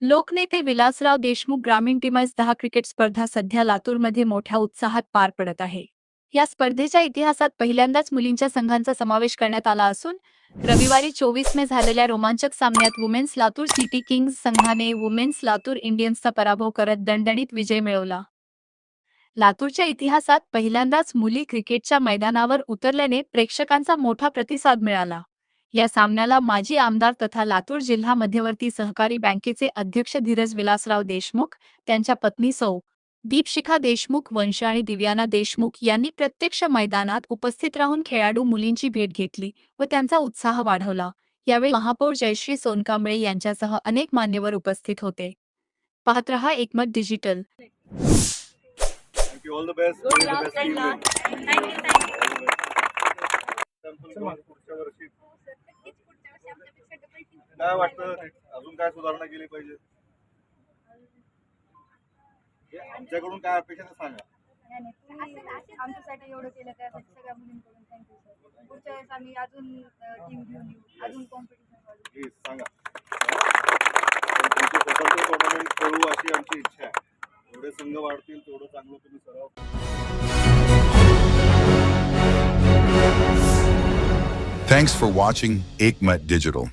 लोकनेते विलासराव देशमुख ग्रामीण टीमास 10 क्रिकेट स्पर्धा सध्या लातूरमध्ये मोठ्या उत्साहात पार पडत आहे. या स्पर्धेच्या इतिहासात पहिल्यांदाच मुलींच्या संघांचा समावेश करण्यात आला असून रविवारी 24 मे झालेल्या रोमांचक सामन्यात वुमेन्स लातूर सिटी किंग्ज संघाने वुमेन्स लातूर इंडियन्सचा पराभव करत दणदणीत विजय मिळवला. लातूरच्या इतिहासात पहिल्यांदाच मुली क्रिकेटच्या मैदानावर उतरल्याने प्रेक्षकांचा मोठा प्रतिसाद मिळाला. या सामन्याला माजी आमदार तथा लातूर जिल्हा मध्यवर्ती सहकारी बँकेचे अध्यक्ष धीरज विलासराव देशमुख, त्यांच्या पत्नी सौ. दीपशिखा देशमुख वंश आणि दिव्याना देशमुख यांनी प्रत्यक्ष मैदानात उपस्थित राहून खेळाडू मुलींची भेट घेतली व त्यांचा उत्साह वाढवला. यावेळी महापौर जयश्री सोनकांबळे यांच्यासह अनेक मान्यवर उपस्थित होते. पाहत रहा एकमत digital. Thank you. All the best. All the best. Thank you. पुढच्या वर्षी काय वाटतं, अजून काय सुधारणा केली पाहिजे? आमच्याकडून काय अपेक्षा ते सांगा. आमच्यासाठी एवढं केलं त्यासाठी सगळ्या मुलींकडून थँक्यू सर. पुढच्या वेळेस आम्ही अजून टीम घेऊन येऊ, अजून कॉम्पिटिशन प्लीज सांगा. तुमचं स्वतंत्र टुर्नामेंट खेळू अशी आमची इच्छा आहे. जेवढे संघ वाढतील तेवढं चांगलं तुम्ही सराव. Thanks for watching Ekmat Digital.